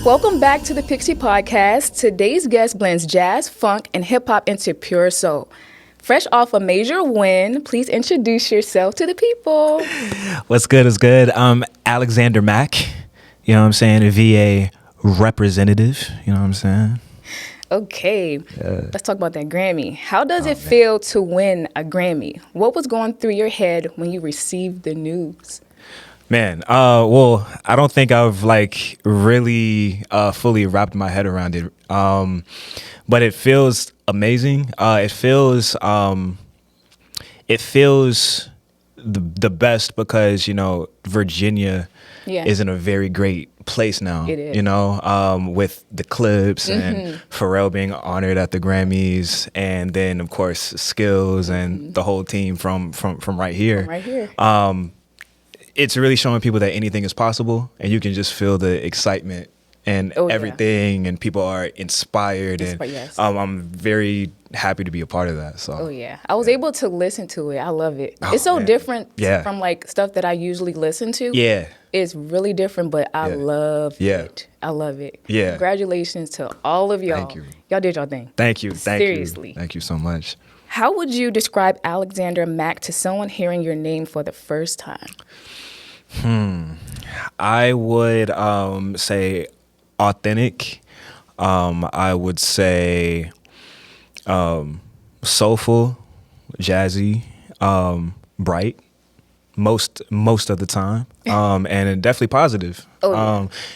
Welcome back to the Pixie Podcast. Today's guest blends jazz, funk, and hip-hop into pure soul. Fresh off a major win, please introduce yourself to the people. What's good is good. I'm Alexander Mack, you know what I'm saying, a VA representative, you know what I'm saying? Okay, let's talk about that Grammy. How does it feel to win a Grammy? What was going through your head when you received the news? Man, well, I don't think I've really fully wrapped my head around it. But it feels amazing. It feels the best because, you know, Virginia is in a very great place now. It is. You know, with the Clips and Pharrell being honored at the Grammys, and then of course Skills and the whole team from right here. From right here. It's really showing people that anything is possible, and you can just feel the excitement and everything, and people are inspired. Yes. I'm very happy to be a part of that. So. Oh yeah, I was able to listen to it. I love it. It's so different from like stuff that I usually listen to. Yeah, it's really different, but I love it. I love it. Yeah. Congratulations to all of y'all. Thank you. Y'all did y'all thing. Thank you. Seriously. Thank you so much. How would you describe Alexander Mack to someone hearing your name for the first time? I would say authentic. I would say soulful, jazzy, bright, most of the time, and definitely positive.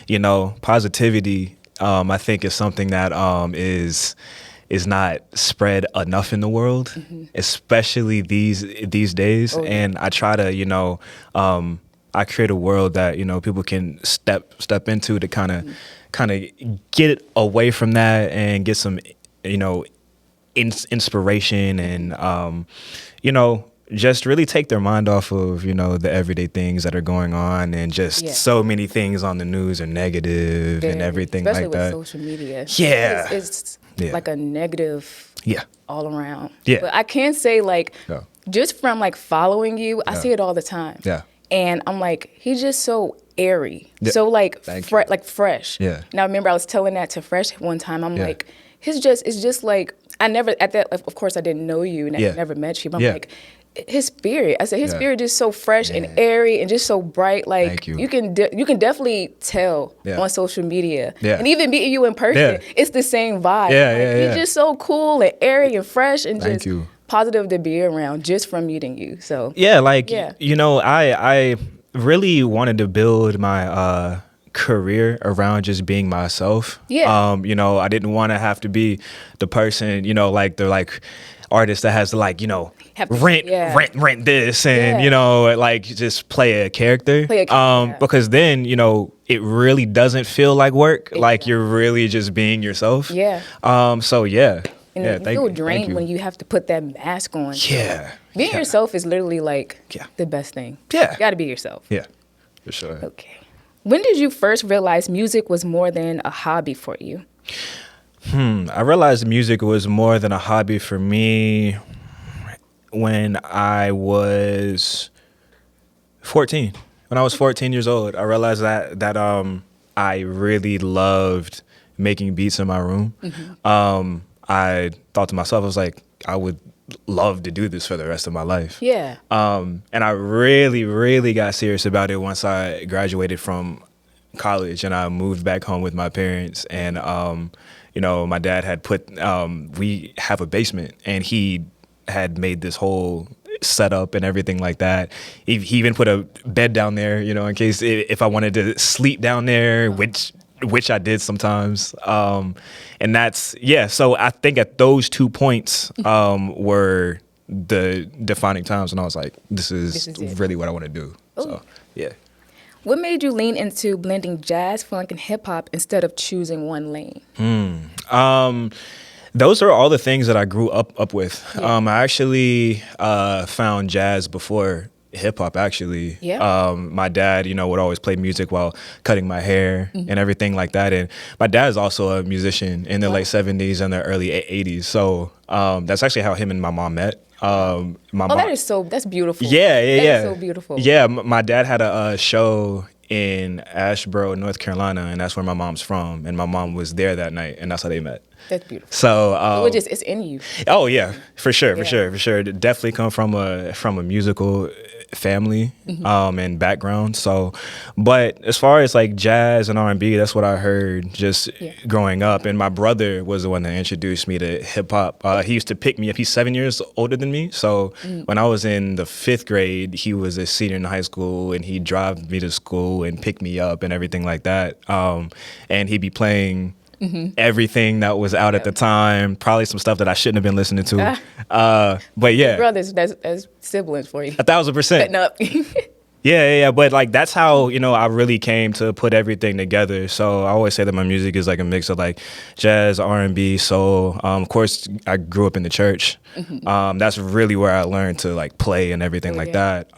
You know, positivity. I think is something that is not spread enough in the world, especially these days. And I try to, you know, I create a world that, you know, people can step into to kind of get away from that and get some, you know, inspiration and, you know, just really take their mind off of, you know, the everyday things that are going on, and just so many things on the news are negative and everything like that. Especially with social media. Yeah. It's like a negative all around. Yeah. But I can say just from like following you, I see it all the time. Yeah. And I'm like, he's just so airy, so like fresh. Yeah. Now I remember I was telling that to Fresh one time. I'm like, it's just like I never at that. Of course, I didn't know you and I never met you. But I'm like, his spirit. I said his spirit is so fresh and airy and just so bright. Like you can definitely tell on social media. Yeah. And even meeting you in person, it's the same vibe. He's just so cool and airy and fresh and just positive to be around just from meeting you. So you know, I really wanted to build my career around just being myself. You know, I didn't want to have to be the person, you know, like the artist that has to you know rent this and you know like just play a character. Because then, you know, it really doesn't feel like work. Like you're really just being yourself. And you feel drained when you have to put that mask on. Being yourself is literally the best thing. You gotta be yourself. Yeah, for sure. Okay. When did you first realize music was more than a hobby for you? I realized music was more than a hobby for me when I was 14. When I was 14 years old, I realized that I really loved making beats in my room. I thought to myself, I was like, I would love to do this for the rest of my life. And I really got serious about it once I graduated from college and I moved back home with my parents. And you know, my dad had we have a basement, and he had made this whole setup and everything like that. He even put a bed down there, you know, in case if I wanted to sleep down there, which I did sometimes. And that's, so I think at those 2 points were the defining times when I was like, this is really what I want to do. So, What made you lean into blending jazz, funk, and hip-hop instead of choosing one lane? Those are all the things that I grew up with. I actually found jazz before hip-hop, actually. My dad, you know, would always play music while cutting my hair and everything like that. And my dad is also a musician in the late 70s and the early 80s. So that's actually how him and my mom met. That's beautiful. That is so beautiful. Yeah, my dad had a show in Asheboro, North Carolina, and that's where my mom's from. And my mom was there that night, and that's how they met. That's beautiful. So it's in you. Oh yeah, for sure. Definitely come from a musical family and background. So, but as far as like jazz and R&B, that's what I heard just growing up. And my brother was the one that introduced me to hip hop. He used to pick me up. He's 7 years older than me. So when I was in the 5th grade, he was a senior in high school, and he'd drive me to school and pick me up and everything like that. And he'd be playing everything that was out at the time, probably some stuff that I shouldn't have been listening to. But yeah. Brothers, that's siblings for you. 1,000%. Setting up. Yeah. But like, that's how, I really came to put everything together. So I always say that my music is like a mix of like jazz, R&B, soul. Of course, I grew up in the church. That's really where I learned to like play and everything that.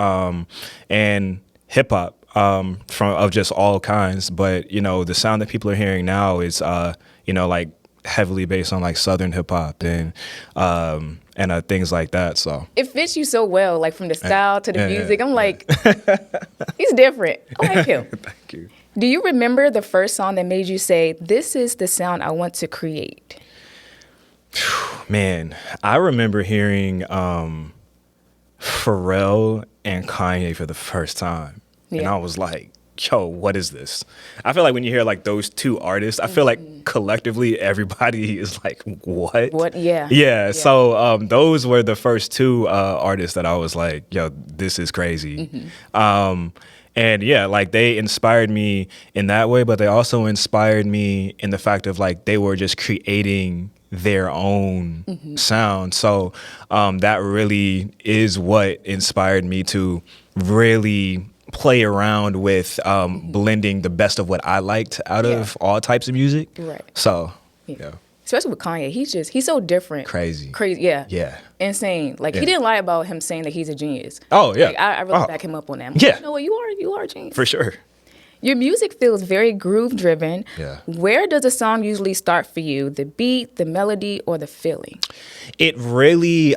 And hip hop. Of just all kinds, but the sound that people are hearing now is like heavily based on like Southern hip hop and things like that. So it fits you so well, like from the style to the music. I'm like, he's different. I like him. Thank you. Do you remember the first song that made you say, "This is the sound I want to create"? Man, I remember hearing Pharrell and Kanye for the first time. Yeah. And I was like, yo, what is this? I feel like when you hear like those two artists, I feel like collectively everybody is like, what? What? Yeah. Yeah. So those were the first two artists that I was like, yo, this is crazy. And yeah, like they inspired me in that way, but they also inspired me in the fact of like they were just creating their own sound. So that really is what inspired me to really play around with blending the best of what I liked out of all types of music. Right. So, yeah. Especially with Kanye, he's so different. Crazy. Yeah. Insane. Like he didn't lie about him saying that he's a genius. Oh yeah. Like, I really back him up on that. Like, you know what? You are a genius. For sure. Your music feels very groove driven. Yeah. Where does a song usually start for you? The beat, the melody, or the feeling? It really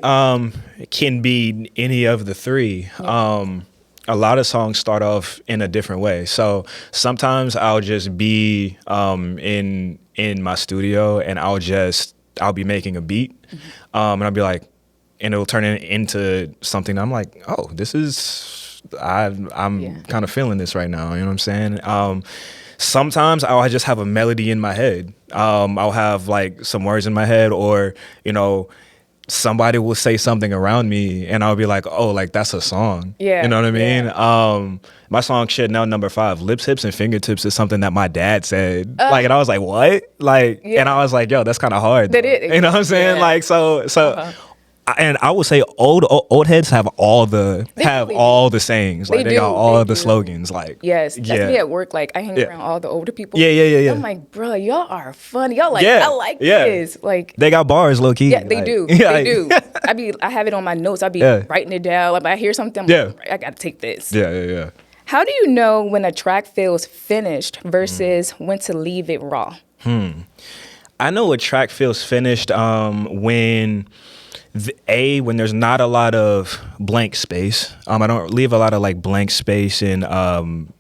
can be any of the three. Yeah. A lot of songs start off in a different way. So sometimes I'll just be in my studio and I'll be making a beat and I'll be like, and it'll turn into something. I'm like, oh, this is, I'm kind of feeling this right now. You know what I'm saying? Sometimes I'll just have a melody in my head. I'll have like some words in my head, or, somebody will say something around me and I'll be like, oh, like that's a song. Yeah. You know what I mean? Yeah. My song Chanel No. 5, Lips, Hips, and Fingertips is something that my dad said. And I was like, what? Like, and I was like, yo, that's kind of hard. That is. You know what I'm saying? Yeah. Like, so and I would say old heads have all the sayings. Like they got all the slogans. Like, yes, that's me at work. Like I hang around all the older people. Yeah. I'm like, bro, y'all are fun. Y'all like, I like this. Like they got bars low key. Yeah, they do. They do. I have it on my notes. I be writing it down. Like I hear something, I'm like, I gotta take this. Yeah. How do you know when a track feels finished versus when to leave it raw? I know a track feels finished when when there's not a lot of blank space. I don't leave a lot of like blank space in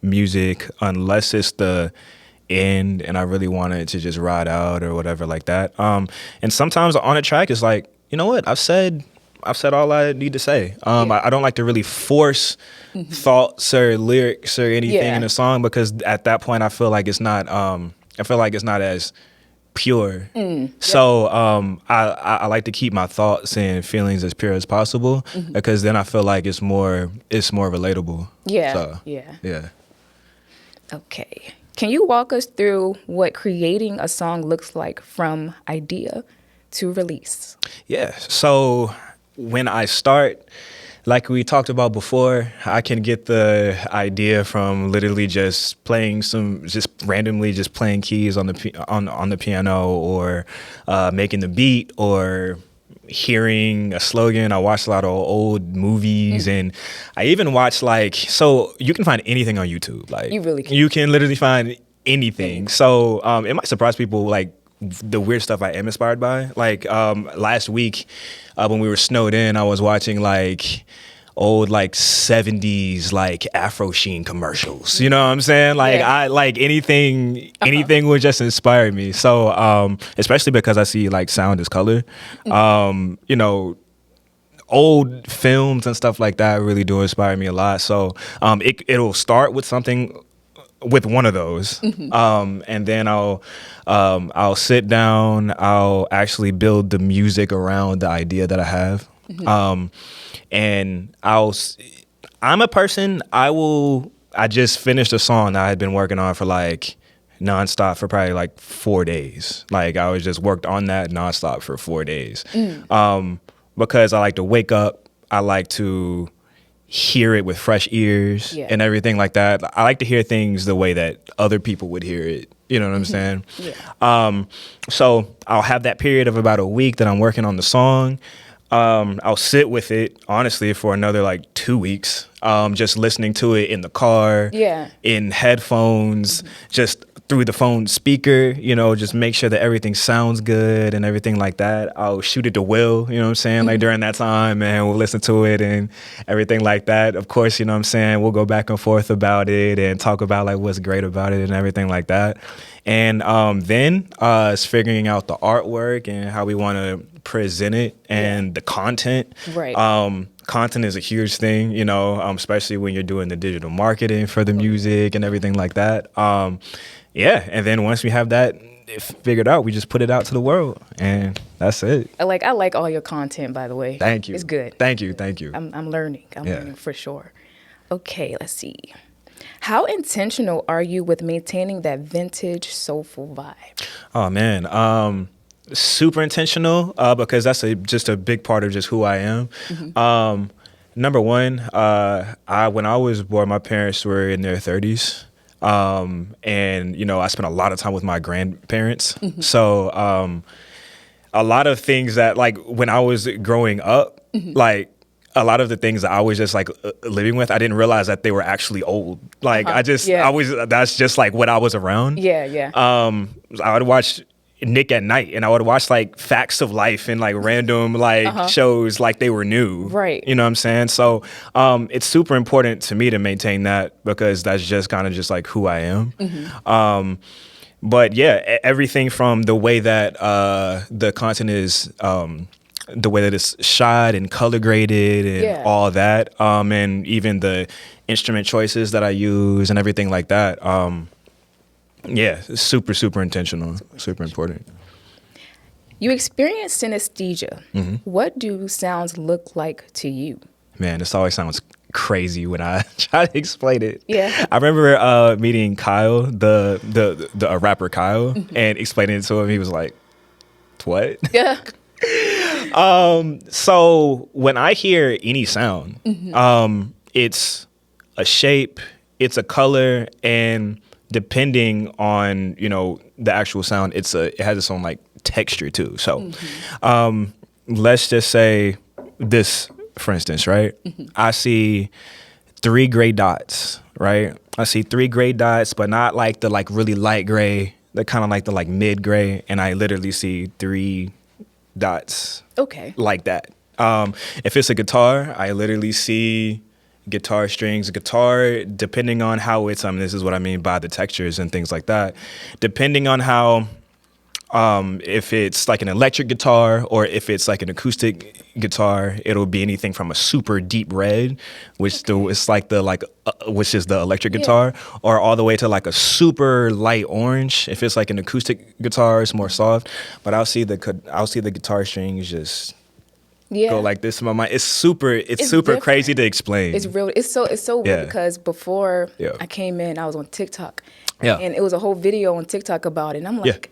music unless it's the end and I really want it to just ride out or whatever like that. And sometimes on a track it's like, you know what, I've said all I need to say. I don't like to really force thoughts or lyrics or anything in a song, because at that point I feel like it's not as pure. So I like to keep my thoughts and feelings as pure as possible, because then I feel like it's more relatable. Yeah. Okay. Can you walk us through what creating a song looks like from idea to release? Yeah. So when I start, like we talked about before, I can get the idea from literally just randomly playing keys on the piano, or making the beat, or hearing a slogan. I watched a lot of old movies, and I even watch so you can find anything on YouTube. Like you really can. You can literally find anything. So it might surprise people, like the weird stuff I am inspired by. Like last week when we were snowed in, I was watching like old like 70s like Afro Sheen commercials. You know what I'm saying? Like I like anything would just inspire me. So especially because I see like sound is color. You know, old films and stuff like that really do inspire me a lot. So it'll start with something, with one of those, and then I'll sit down. I'll actually build the music around the idea that I have, and I'm a person. I just finished a song that I had been working on for like nonstop for probably like 4 days. Like I was just worked on that nonstop for 4 days. Because I like to wake up, I like to hear it with fresh ears and everything like that. I like to hear things the way that other people would hear it. You know what I'm saying? So I'll have that period of about a week that I'm working on the song. I'll sit with it, honestly, for another like 2 weeks, just listening to it in the car, in headphones, just through the phone speaker, you know, just make sure that everything sounds good and everything like that. I'll shoot it to Will, you know what I'm saying? Like during that time, and we'll listen to it and everything like that. Of course, you know what I'm saying? We'll go back and forth about it and talk about like what's great about it and everything like that. And then it's figuring out the artwork and how we want to present it and the content. Right. Content is a huge thing, you know, especially when you're doing the digital marketing for the music and everything like that. And then once we have that figured out, we just put it out to the world, and that's it. I like all your content, by the way. Thank you. It's good. Thank you. I'm learning. I'm learning for sure. Okay, let's see. How intentional are you with maintaining that vintage soulful vibe? Oh man, super intentional because that's just a big part of just who I am. Number one, when I was born, my parents were in their 30s. And you know, I spent a lot of time with my grandparents. So a lot of things that, like, when I was growing up, like a lot of the things that I was just like living with, I didn't realize that they were actually old. Like that's just like what I was around. I would watch Nick at Night, and I would watch like Facts of Life and like random like shows like they were new. Right. You know what I'm saying? So it's super important to me to maintain that, because that's just kind of just like who I am. But yeah, everything from the way that the content is, the way that it's shot and color graded and all that, and even the instrument choices that I use and everything like that. Super, super intentional, super important. You experience synesthesia. What do sounds look like to you? Man, this always sounds crazy when I try to explain it. Yeah. I remember meeting Kyle, the rapper Kyle, and explaining it to him. He was like, "What?" Yeah. So when I hear any sound, it's a shape, it's a color, and depending on, you know, the actual sound, it has its own like texture too. So let's just say this, for instance, right? I see 3 gray dots, right? I see 3 gray dots, but not like the like really light gray. They're kind of like the like mid gray, and I literally see 3 dots. Okay. Like that. If it's a guitar, I literally see guitar strings, guitar, depending on how it's, this is what I mean by the textures and things like that. Depending on how, if it's like an electric guitar or if it's like an acoustic guitar, it'll be anything from a super deep red, which is like which is the electric guitar, or all the way to like a super light orange. If it's like an acoustic guitar, it's more soft. But I'll see the guitar strings just go like this in my mind. It's super different. Crazy to explain. It's real. It's so weird because before I came in, I was on TikTok, and it was a whole video on TikTok about it. And I'm like,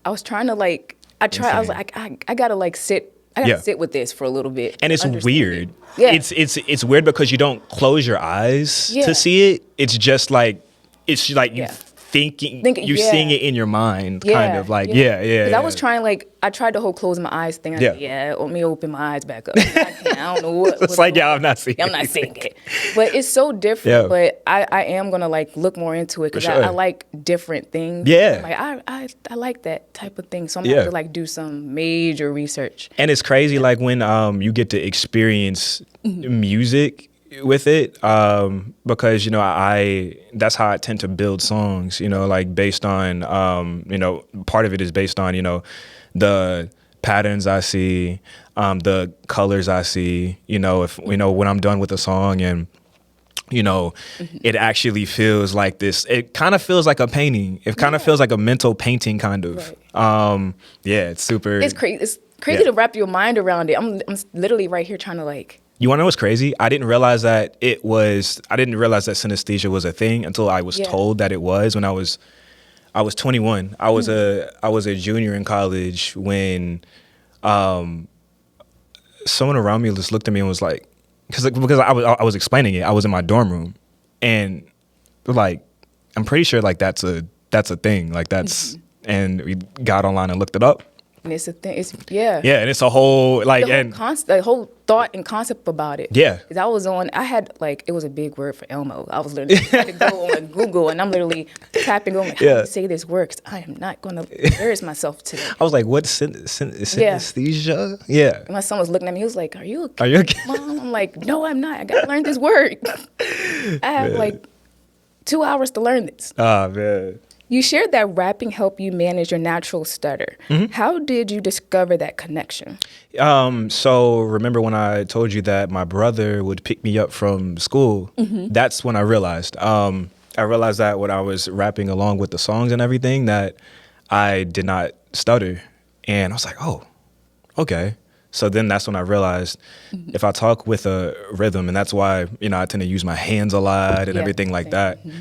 I was trying to like, I was like, I gotta like sit. I gotta sit with this for a little bit. And it's weird. It's weird because you don't close your eyes to see it. It's just like you thinking you're seeing it in your mind, kind of like I was trying I tried the whole close my eyes thing. Let me open my eyes back up. I don't know what. It's like I'm not seeing it. But it's so different. But I am gonna like look more into it because I like different things. I'm like I like that type of thing. So I'm gonna have to like do some major research. And it's crazy like when you get to experience music with it because, that's how I tend to build songs, like based on, part of it is based on, the patterns I see, the colors I see, if, when I'm done with a song and, it actually feels like this. It kind of feels like a painting. It kind of feels like a mental painting, kind of. Right. It's super. It's crazy to wrap your mind around it. I'm literally right here trying to like. You want to know what's crazy? I didn't realize that synesthesia was a thing until I was told that it was when I was 21. I was a junior in college when someone around me just looked at me and was like, because I was explaining it. I was in my dorm room, and like I'm pretty sure like that's a thing. Like that's and we got online and looked it up. And it's a thing. Yeah, and it's a whole like the whole thought and concept about it. Yeah, because I had like it was a big word for Elmo. I was literally had to go on Google and I'm literally tapping on how to say this word. 'Cause I am not going to embarrass myself today. I was like, what synesthesia? Yeah. And my son was looking at me. He was like, "Are you okay, Are you okay, Mom?" I'm like, "No, I'm not. I got to learn this word. I have like 2 hours to learn this." Oh man. You shared that rapping helped you manage your natural stutter. Mm-hmm. How did you discover that connection? So remember when I told you that my brother would pick me up from school? Mm-hmm. That's when I realized. I realized that when I was rapping along with the songs and everything that I did not stutter. And I was like, oh, okay. So then that's when I realized if I talk with a rhythm, and that's why, I tend to use my hands a lot and everything like that. Mm-hmm.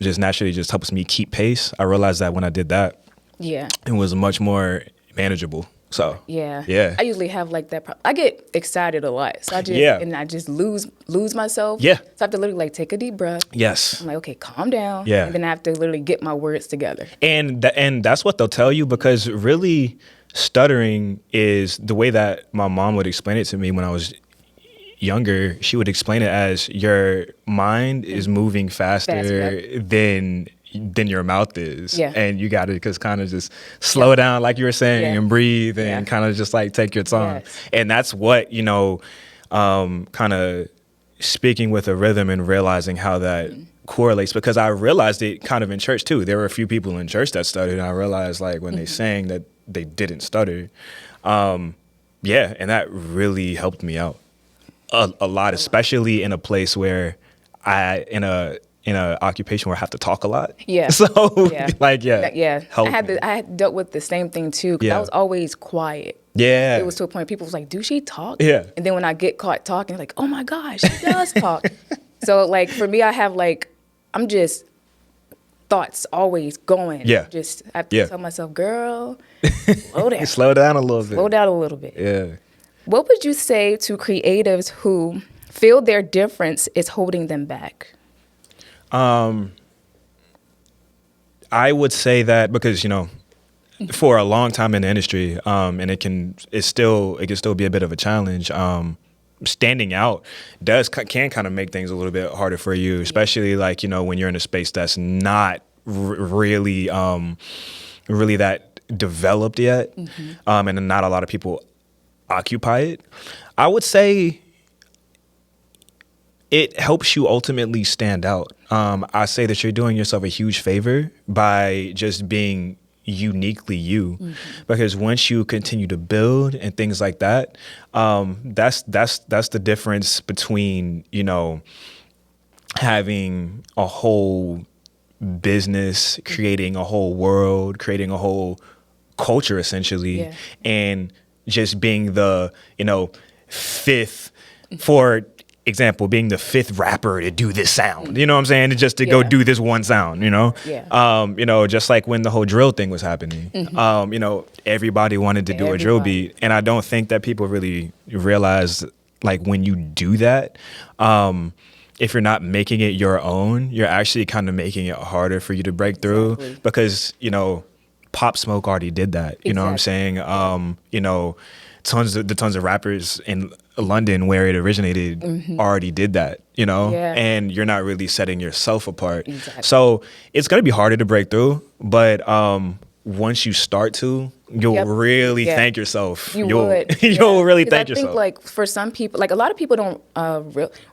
Just naturally just helps me keep pace. I realized that when I did that, it was much more manageable. So I usually have like that I get excited a lot, so I just lose myself. So I have to literally like take a deep breath. Yes, I'm like, okay, calm down. Yeah, and then I have to literally get my words together. And that's what they'll tell you, because really stuttering is the way that my mom would explain it to me when I was younger. She would explain it as your mind is moving faster than your mouth is, and you got to just kind of just slow down, like you were saying, and breathe and kind of just like take your time. And that's what kind of speaking with a rhythm and realizing how that correlates, because I realized it kind of in church too. There were a few people in church that stuttered, and I realized like when they sang that they didn't stutter, and that really helped me out a lot, especially in a place where in a occupation where I have to talk a lot. Yeah. So I had dealt with the same thing too, because I was always quiet. Yeah. It was to a point people was like, "Do she talk?" Yeah. And then when I get caught talking, like, "Oh my gosh, she does talk." So like for me, I have like I'm just thoughts always going. Yeah. Just I have to tell myself, "Girl, slow down." Slow down a little bit. Slow down a little bit. Yeah. What would you say to creatives who feel their difference is holding them back? I would say that because, for a long time in the industry, and it can still be a bit of a challenge. Standing out can kind of make things a little bit harder for you, especially like, when you're in a space that's not really that developed yet. Mm-hmm. And not a lot of people occupy it. I would say it helps you ultimately stand out. I say that you're doing yourself a huge favor by just being uniquely you, because once you continue to build and things like that, that's the difference between having a whole business, creating a whole world, creating a whole culture essentially, and just being the fifth, for example, being the fifth rapper to do this sound, you know what I'm saying? Just to go do this one sound, just like when the whole drill thing was happening, everybody wanted to do a drill beat. And I don't think that people really realize, like, when you do that, if you're not making it your own, you're actually kind of making it harder for you to break through, because, Pop Smoke already did that. You know what I'm saying? Tons of rappers in London where it originated already did that, and you're not really setting yourself apart. Exactly. So it's going to be harder to break through, but once you start to, you'll really thank yourself. You'll really thank yourself. I think like for some people, like a lot of people don't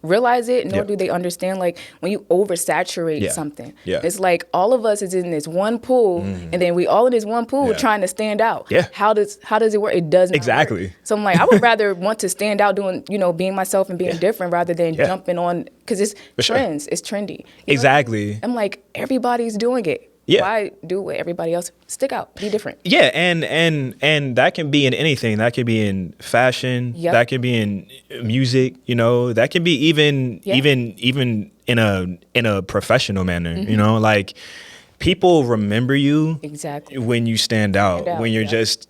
realize it, nor do they understand like when you oversaturate something. It's like all of us is in this one pool, and then we all in this one pool trying to stand out. How does it work? It doesn't work. So I'm like, I would rather want to stand out doing, being myself and being different rather than jumping on, because it's trends, it's trendy. Exactly. I'm like, everybody's doing it. Why do what everybody else? Stick out, be different. Yeah, and that can be in anything. That can be in fashion. That can be in music. That can be even in a professional manner. Like people remember you when you stand out, when you're just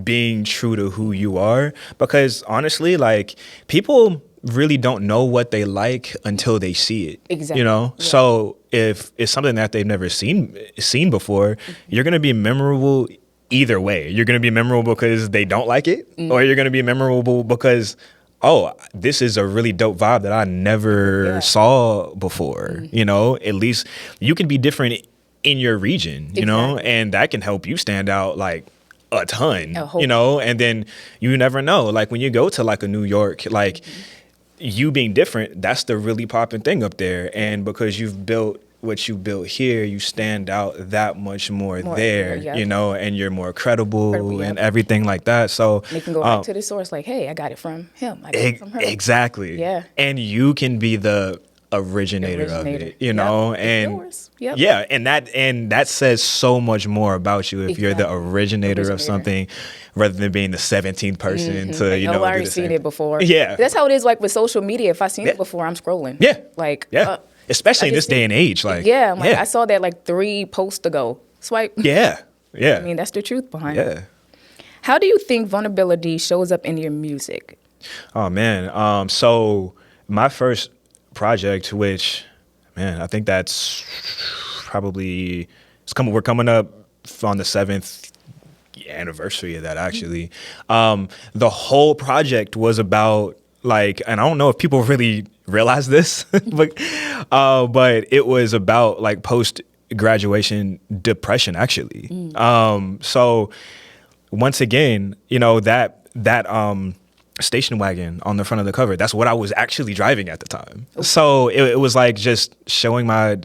being true to who you are. Because honestly, like people really don't know what they like until they see it. Exactly. So if it's something that they've never seen before, you're going to be memorable either way. You're going to be memorable because they don't like it, or you're going to be memorable because, oh, this is a really dope vibe that I never saw before. At least you can be different in your region, and that can help you stand out like a ton, and then you never know. Like when you go to like a New York, like you being different, that's the really popping thing up there. And because you've built what you built here, you stand out that much more there, and you're more credible and everything like that. So they can go back to the source like, hey, I got it from him. I got it from her. Exactly. Yeah. And you can be the originator of it, and yours. And that says so much more about you if you're the originator of something rather than being the 17th person to I already seen it before. Yeah, that's how it is. Like with social media, if I seen it before, I'm scrolling. Especially in this day and age, like I'm like, I saw that like 3 posts ago. Swipe. Yeah. I mean, that's the truth behind it. How do you think vulnerability shows up in your music? Oh man, so my first project, which, man, I think that's probably we're coming up on the 7th anniversary of that, actually. The whole project was about like, and I don't know if people really realize this, but it was about like post graduation depression, actually. So once again, that station wagon on the front of the cover, that's what I was actually driving at the time. So it was like just showing my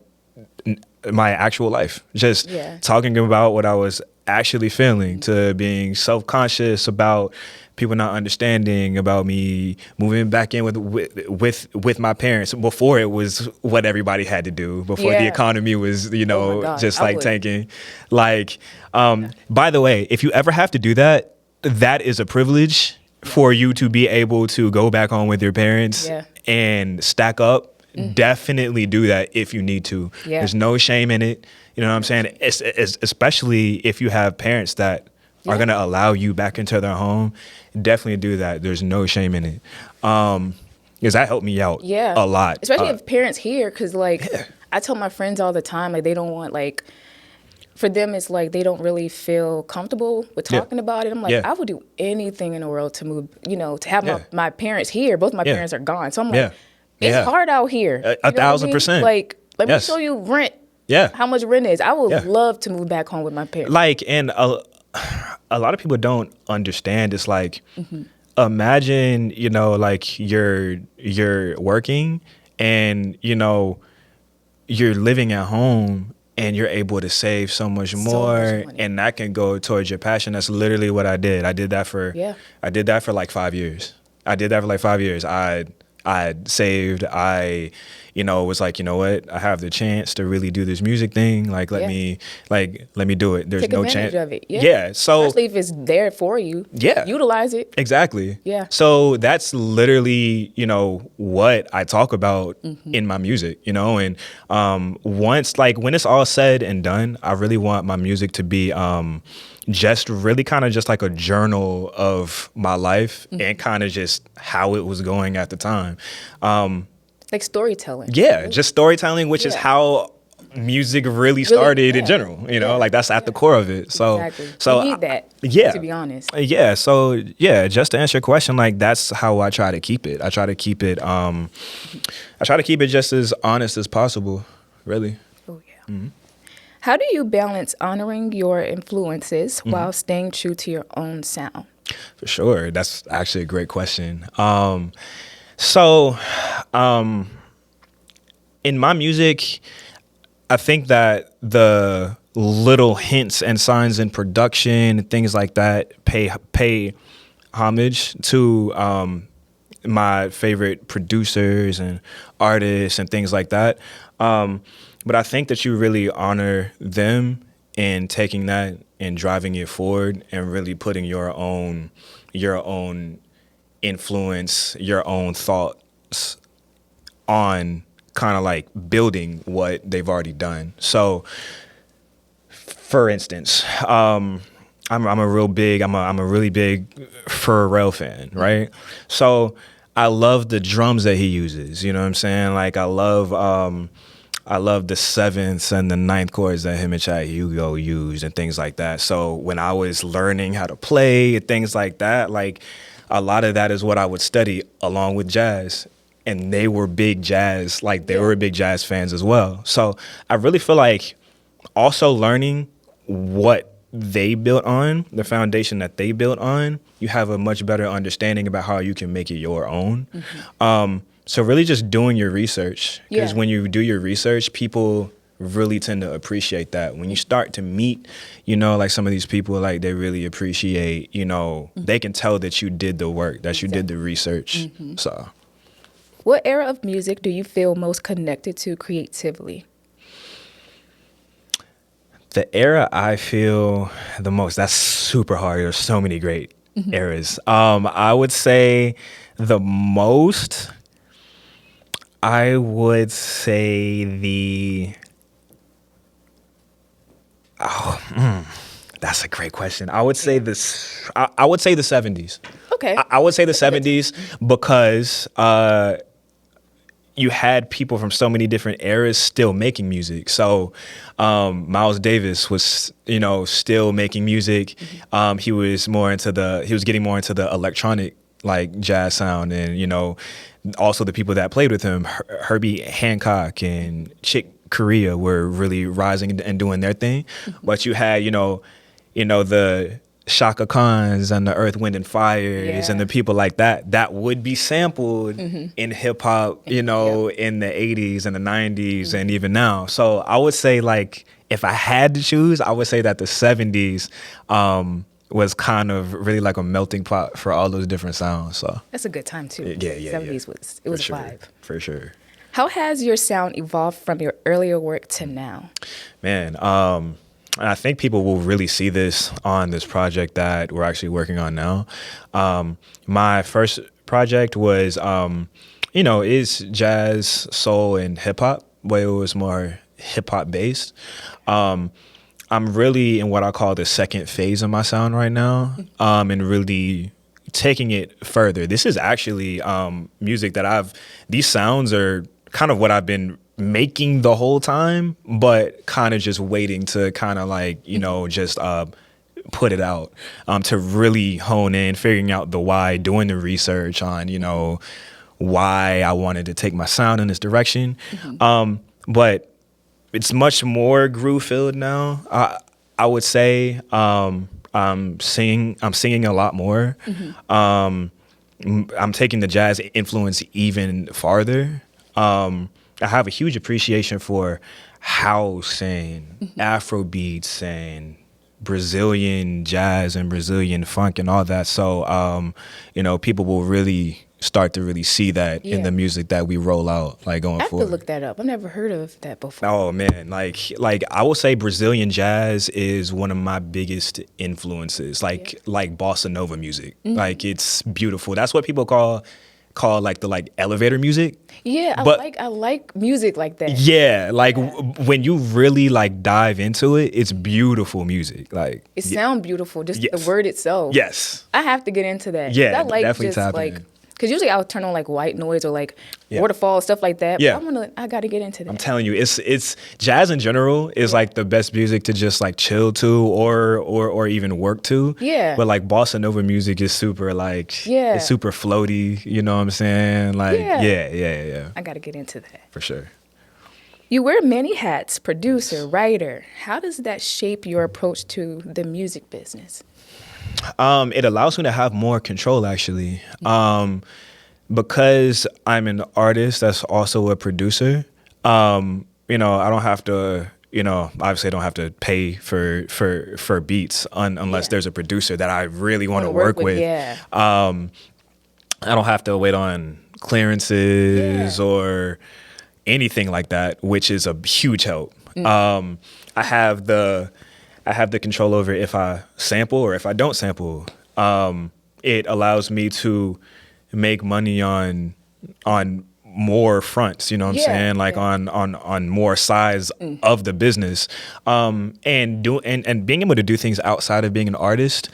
actual life, just talking about what I was actually feeling, to being self-conscious about people not understanding, about me moving back in with my parents before it was what everybody had to do, before the economy was just like tanking. Like by the way, if you ever have to do that, that is a privilege for you to be able to go back home with your parents and stack up. Definitely do that if you need to. There's no shame in it. You know what I'm saying? It's especially if you have parents that are going to allow you back into their home. Definitely do that. There's no shame in it. Because that helped me out a lot. Especially if parents hear, because like I tell my friends all the time, like they don't want like, for them, it's like they don't really feel comfortable with talking about it. I'm like, I would do anything in the world to move, to have my parents here. Both my parents are gone. So I'm like, it's hard out here. 1,000%. Like, let me show you rent. How much rent is. I would love to move back home with my parents. Like, and a lot of people don't understand. It's like, imagine, like you're working and, you're living at home, and you're able to save so much more, and that can go towards your passion. That's literally what I did. I did that for like 5 years. I saved. I was like, what? I have the chance to really do this music thing. Like, let me do it. There's no chance of it. So especially if it's there for you. Utilize it. Exactly. So that's literally, what I talk about in my music, and once, like, when it's all said and done, I really want my music to be just really kind of just like a journal of my life and kind of just how it was going at the time. Like storytelling. Just storytelling, which is how music really started in general. Like that's at the core of it. So you need that. To be honest. So just to answer your question, like that's how I try to keep it. I try to keep it just as honest as possible. Really. Oh yeah. How do you balance honoring your influences while staying true to your own sound? For sure. That's actually a great question. So, in my music, I think that the little hints and signs in production, things like that, pay homage to my favorite producers and artists and things like that. But I think that you really honor them in taking that and driving it forward and really putting your own influence, your own thoughts on kind of like building what they've already done. So, for instance, I'm a really big Pharrell fan, right? So I love the drums that he uses. You know what I'm saying? Like I love the sevenths and the ninth chords that him and Chad Hugo use and things like that. So when I was learning how to play and things like that, like a lot of that is what I would study along with jazz. And they were big jazz, like they were big jazz fans as well. So I really feel like also learning what they built on, the foundation that they built on, you have a much better understanding about how you can make it your own. So really just doing your research, because when you do your research, people really tend to appreciate that. When you start to meet, you know, like some of these people, like they really appreciate, you know, they can tell that you did the work, that you did the research. So. What era of music do you feel most connected to creatively? The era I feel the most, that's super hard. There's so many great eras. I would say the most, I would say that's a great question. I would say this. I would say the 70s. Okay. I would say the 70s because you had people from so many different eras still making music. So Miles Davis was, you know, still making music. He was getting more into the electronic like jazz sound, and you know, also the people that played with him, Herbie Hancock and Chick Corea, were really rising and doing their thing. But you had, you know, the Shaka Khans and the Earth, Wind and Fires and the people like that would be sampled in hip hop, you know, in the 80s and the 90s and even now. So I would say, like, if I had to choose, I would say that the 70s was kind of really like a melting pot for all those different sounds. So that's a good time too. Yeah. 70s was a vibe. For sure. How has your sound evolved from your earlier work to now? Man, I think people will really see this on this project that we're actually working on now. My first project was, you know, is jazz, soul, and hip hop, but it was more hip hop based. I'm really in what I call the second phase of my sound right now, and really taking it further. This is actually music that these sounds are kind of what I've been making the whole time, but kind of just waiting to kind of like, you know, just put it out, to really hone in, figuring out the why, doing the research on, you know, why I wanted to take my sound in this direction. But it's much more groove filled now. I would say I'm singing a lot more. I'm taking the jazz influence even farther. I have a huge appreciation for house and Afro beats and Brazilian jazz and Brazilian funk and all that. So, you know, people will really start to really see that in the music that we roll out, like going forward. I have to look that up. I've never heard of that before. Oh man, like I will say Brazilian jazz is one of my biggest influences. Like bossa nova music. Like it's beautiful. That's what people call like the like elevator music. Yeah, I like music like that. Yeah, like when you really like dive into it, it's beautiful music. Like it sounds beautiful, just the word itself. Yes, I have to get into that. Yeah, I like definitely just tap like in. because usually I'll turn on like white noise or like waterfall stuff like that. Yeah, but I got to get into that. I'm telling you, it's jazz in general is like the best music to just like chill to or even work to. Yeah. But like bossa nova music is super like it's super floaty. You know what I'm saying? Like yeah. I got to get into that for sure. You wear many hats, producer, writer. How does that shape your approach to the music business? It allows me to have more control, actually. Because I'm an artist that's also a producer, I don't have to, obviously I don't have to pay for beats unless there's a producer that I really want to work with. Yeah. I don't have to wait on clearances or anything like that, which is a huge help. I have the control over if I sample or if I don't sample. It allows me to make money on more fronts, you know what I'm saying? Like on more sides of the business. And being able to do things outside of being an artist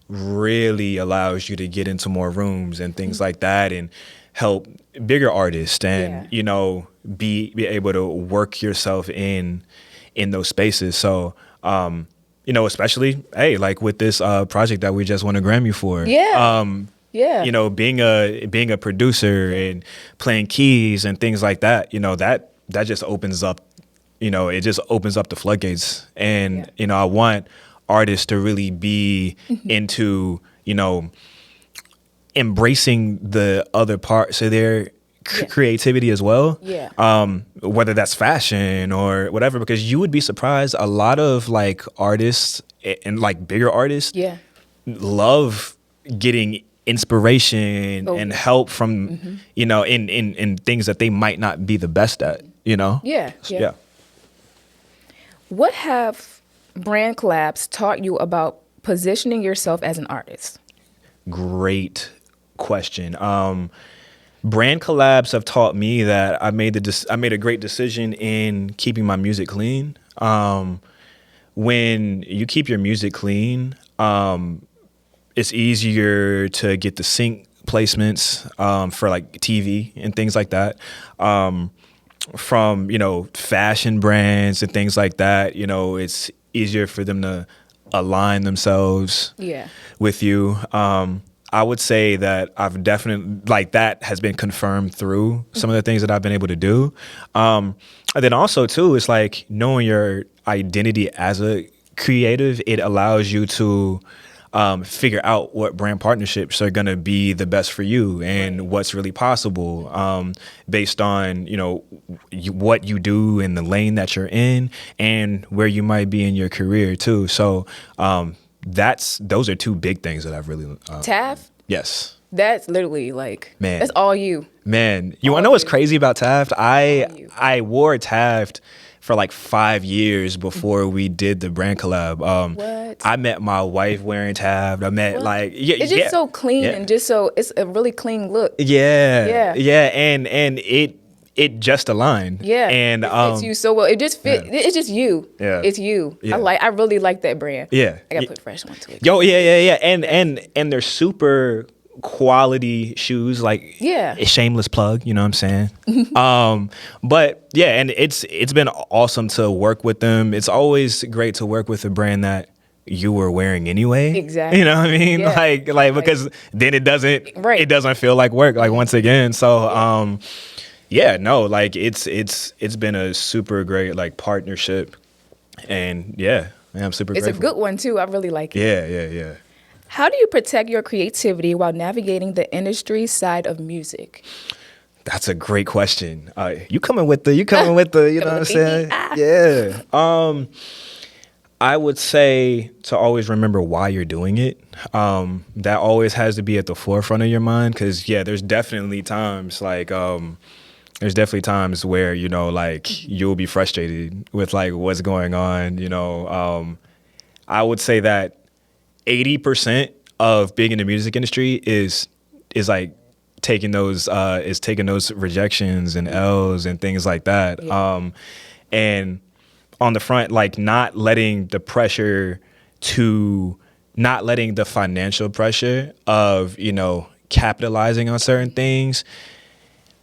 really allows you to get into more rooms and things like that and help bigger artists and be able to work yourself in those spaces. So especially like with this project that we just won a Grammy for. Being a producer and playing keys and things like that, that just opens up, it just opens up the floodgates. And, I want artists to really be into, embracing the other parts of their creativity as well. Whether that's fashion or whatever, because you would be surprised. A lot of like artists and like bigger artists love getting inspiration and help from in things that they might not be the best at. What have brand collabs taught you about positioning yourself as an artist? Great question. Brand collabs have taught me that I made a great decision in keeping my music clean. When you keep your music clean, it's easier to get the sync placements for like TV and things like that. From fashion brands and things like that, it's easier for them to align themselves with you. I would say that I've definitely, like, that has been confirmed through some of the things that I've been able to do. And then also too, it's like knowing your identity as a creative, it allows you to figure out what brand partnerships are going to be the best for you and what's really possible based on, what you do in the lane that you're in and where you might be in your career too. So those are two big things that I've really... Taft? Yes. That's literally like, man, that's all you. Man, you want to know what's crazy about Taft? I wore Taft for like 5 years before we did the brand collab. What? I met my wife wearing Taft. I met it's just so clean and just so, it's a really clean look. Yeah. And it just aligned. Yeah. And it fits you so well. It just fit. It's just you. Yeah. It's you. Yeah. I really like that brand. Yeah. I gotta put fresh one to it. Yo, yeah. And they're super quality shoes, like a shameless plug, you know what I'm saying? But yeah, and it's been awesome to work with them. It's always great to work with a brand that you were wearing anyway. Exactly. You know what I mean? Yeah. Like because then it doesn't feel like work, like once again. So it's been a super great like partnership, and I'm super grateful. It's a good one too. I really like it. Yeah. How do you protect your creativity while navigating the industry side of music? That's a great question. You coming with the, you know what I'm saying? Yeah. I would say to always remember why you're doing it. That always has to be at the forefront of your mind, because there's definitely times like where you'll be frustrated with like what's going on. I would say that 80% of being in the music industry is like taking those rejections and L's and things like that. And on the front, like not letting the financial pressure of, capitalizing on certain things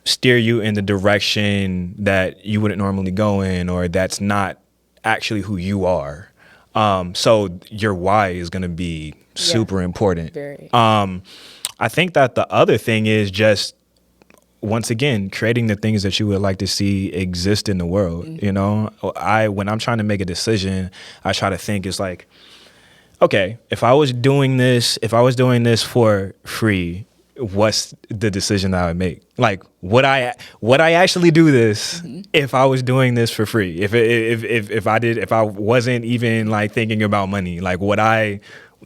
steer you in the direction that you wouldn't normally go in, or that's not actually who you are. So your why is going to be super important. Very. I think that the other thing is just once again, creating the things that you would like to see exist in the world. You know, when I'm trying to make a decision, I try to think it's like, okay, if I was doing this for free, what's the decision that I would make? Like, would I actually do this if I was doing this for free? If I wasn't even like thinking about money, like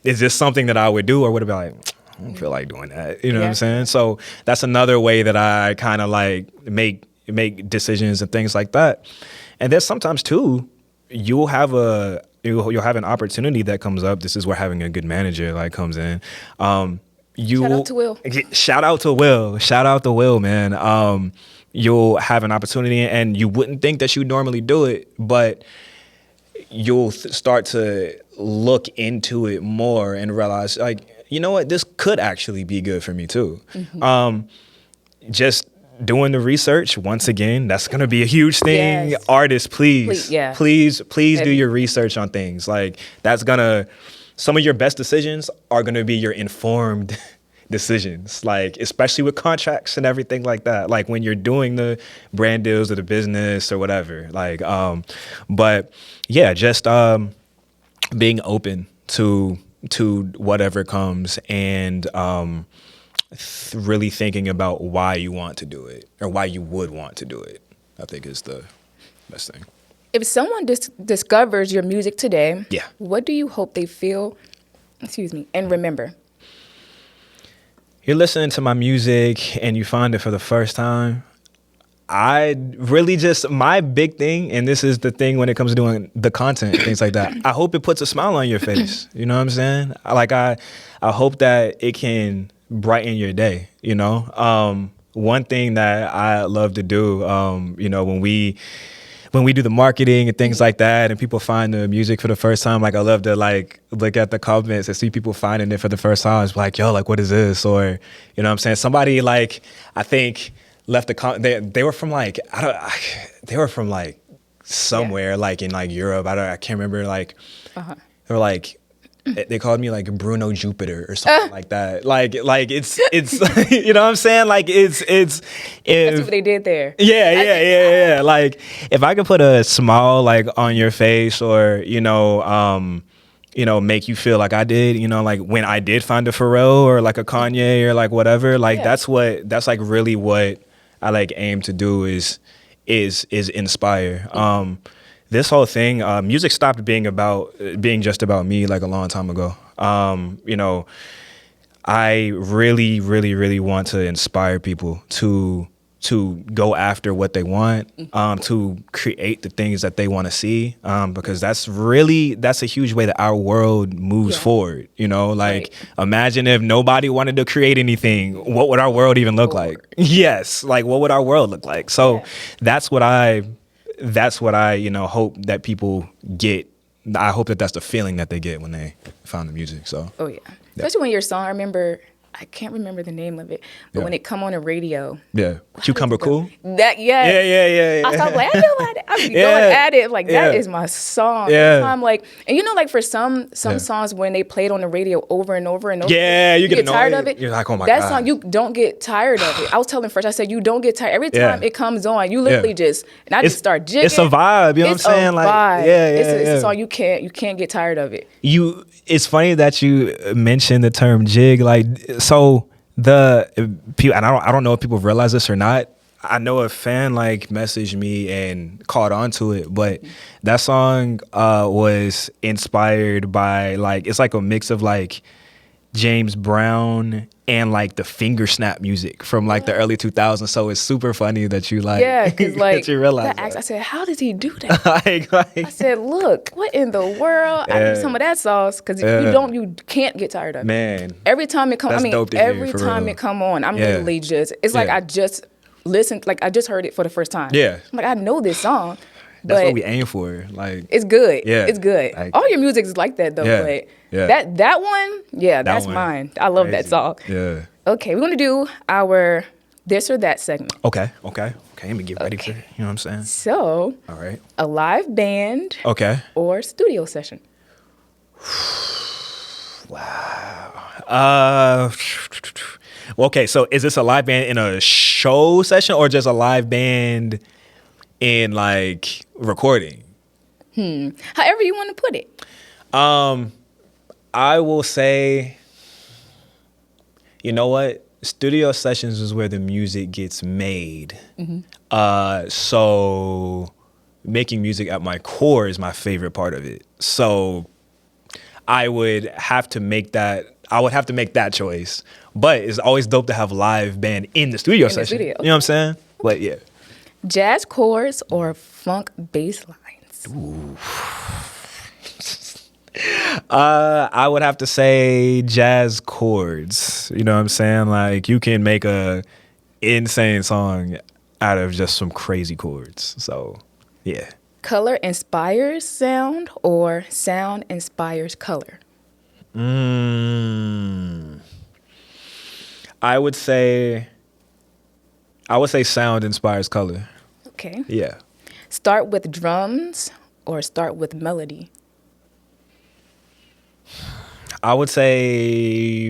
is this something that I would do, or would it be like, I don't feel like doing that? You know what I'm saying? So that's another way that I kind of like make decisions and things like that. And then sometimes too, you'll have an opportunity that comes up. This is where having a good manager like comes in. Shout out to Will. Shout out to Will, man. You'll have an opportunity, and you wouldn't think that you normally do it, but you'll start to look into it more and realize, like, you know what, this could actually be good for me too. Just doing the research, once again, that's going to be a huge thing. Yes. Artists, please do your research on things. Like, some of your best decisions are going to be your informed decisions, like, especially with contracts and everything like that. Like, when you're doing the brand deals or the business or whatever, like, but yeah, just being open to whatever comes, and really thinking about why you want to do it, or why you would want to do it, I think is the best thing. If someone discovers your music today, what do you hope they feel, and remember? You're listening to my music and you find it for the first time. I really my big thing, and this is the thing when it comes to doing the content, things like that, I hope it puts a smile on your face. You know what I'm saying? Like, I hope that it can brighten your day, you know? One thing that I love to do, you know, when we do the marketing and things like that, and people find the music for the first time, like, I love to like look at the comments and see people finding it for the first time. It's like, yo, like, what is this? Or, you know what I'm saying? Somebody, like, I think left a comment. They were from like, they were from like somewhere, like in like Europe. I can't remember. Like, they were like, they called me like Bruno Jupiter or something like that. Like it's you know what I'm saying? Like, it's that's what they did there. Yeah. Like, if I could put a smile like on your face, or you know, make you feel like I did, you know, like when I did find a Pharrell or like a Kanye or like whatever, like that's like really what I like aim to do is inspire. This whole thing, music stopped being just about me like a long time ago. You know, I really, really, really want to inspire people to go after what they want, to create the things that they want to see, because that's a huge way that our world moves forward. You know, like, imagine if nobody wanted to create anything, what would our world even look like? Yes, like, what would our world look like? So that's what I, you know, hope that people get. I hope that that's the feeling that they get when they found the music. So. Oh yeah. Especially when your song, I can't remember the name of it, but when it come on the radio. Yeah. Cucumber Cool? That, Yeah. I was like, I know about it. I was going at it. Like, that is my song. Yeah. I'm like, and you know, like, for some songs, when they play it on the radio over and over and over. Yeah, you get tired of it. You're like, oh my God. That song, you don't get tired of it. I was telling Fresh, I said, you don't get tired. Every time it comes on, you literally just start jigging. It's a vibe, you know what I'm saying? Like, vibe. It's a song, you can't get tired of it. It's funny that you mentioned the term jig. Like, so and I don't know if people realize this or not. I know a fan like messaged me and caught on to it, but that song was inspired by, like, it's like a mix of like James Brown and like the finger snap music from like the early 2000s. So it's super funny that you like, because like that you realize that. I said, how does he do that? I said, look, what in the world? I need some of that sauce, because you can't get tired of it. Man, every time it comes, every time it come on, I'm literally it's like I just listened, like I just heard it for the first time. Yeah, I'm like, I know this song. That's what we aim for. Like, it's good. Yeah, it's good. Like, all your music is like that though. But that one, that's mine. I love that song. Yeah. Okay, we're gonna do our this or that segment. Okay. Let me get ready for it. You know what I'm saying? So, all right. A live band. Okay. Or studio session. Wow. Okay, so is this a live band in a show session or just a live band in like recording? However you want to put it. I will say, you know what? Studio sessions is where the music gets made. So making music at my core is my favorite part of it. So I would have to make that choice. But it's always dope to have live band in the studio session. You know what I'm saying? But yeah. Jazz chords or funk bass lines? Ooh. I would have to say jazz chords. You know what I'm saying? Like you can make a insane song out of just some crazy chords. So yeah. Color inspires sound or sound inspires color? I would say sound inspires color. Okay. Yeah. Start with drums or start with melody? I would say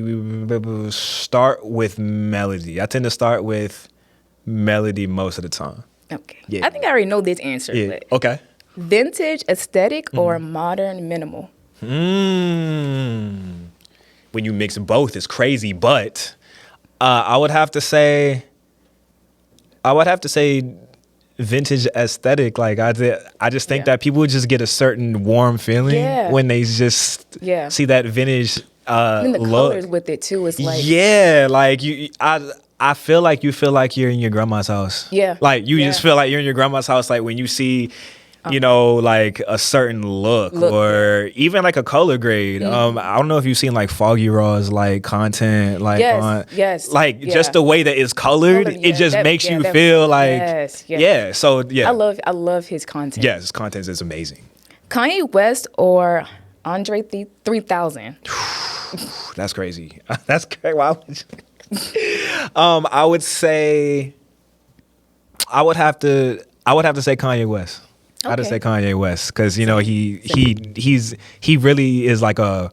start with melody. I tend to start with melody most of the time. Okay. Yeah. I think I already know this answer. Yeah. But Okay. vintage aesthetic or modern minimal? When you mix both, it's crazy. But I would have to say vintage aesthetic. Like I just think that people just get a certain warm feeling when they just see that vintage And the look. colors with it too. It's like like I feel like you feel like you're in your grandma's house. Yeah. Like you just feel like you're in your grandma's house. Like when you see, you know, like a certain look or even like a color grade. I don't know if you've seen like Foggy Raw's like content, like just the way that it's colored, it just makes you feel like So yeah, I love his content. Yes, his content is amazing. Kanye West or Andre 3000? That's crazy. That's crazy. Why would you? I would say I would have to say Kanye West. Okay. I'd say Kanye West because you know he really is like a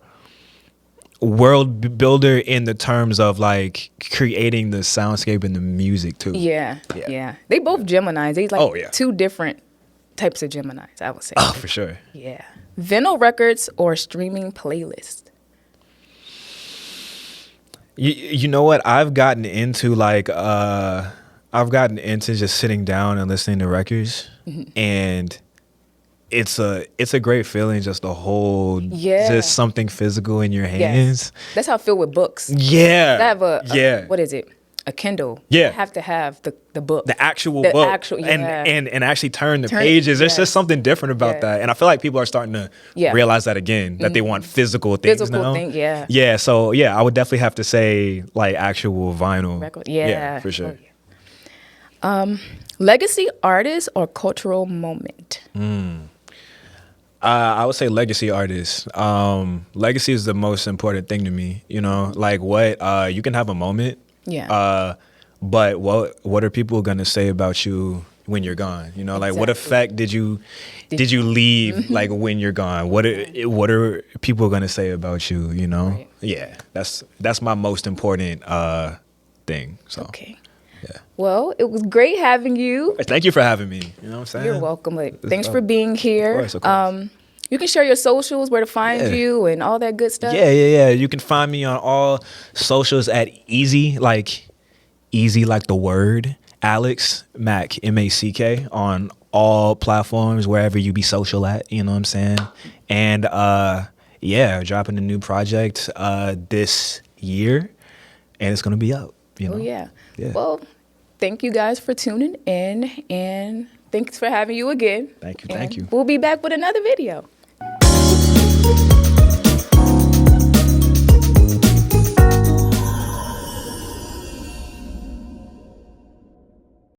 world builder in the terms of like creating the soundscape and the music too. Yeah. They both Geminis. They like two different types of Geminis, I would say. Oh, for sure. Yeah. Vinyl records or streaming playlist? You know what? I've gotten into just sitting down and listening to records, and it's a great feeling just to hold just something physical in your hands. Yes. That's how I feel with books. Yeah. I have a what is it? A Kindle. Yeah. I have to have the book. The actual book. And actually turn the pages. There's just something different about that. And I feel like people are starting to realize that again, that they want physical things now. Yeah. So yeah, I would definitely have to say like actual vinyl. Record. Yeah, for sure. Legacy artist or cultural moment? I would say legacy artists. Legacy is the most important thing to me. You know, like what you can have a moment. Yeah. But what are people gonna say about you when you're gone? You know, like what effect did you leave like when you're gone? What are people gonna say about you? You know? Right. Yeah. That's my most important thing. So. Okay. Yeah. Well, it was great having you. Thank you for having me. You know what I'm saying? You're welcome. Thanks for being here. Of course. You can share your socials, where to find you, and all that good stuff. Yeah. You can find me on all socials at easy like the word, Alex Mack, Mack, on all platforms, wherever you be social at. You know what I'm saying? And dropping a new project this year, and it's gonna be out. You know? Oh yeah. Well, thank you guys for tuning in, and thanks for having you again. Thank you. We'll be back with another video.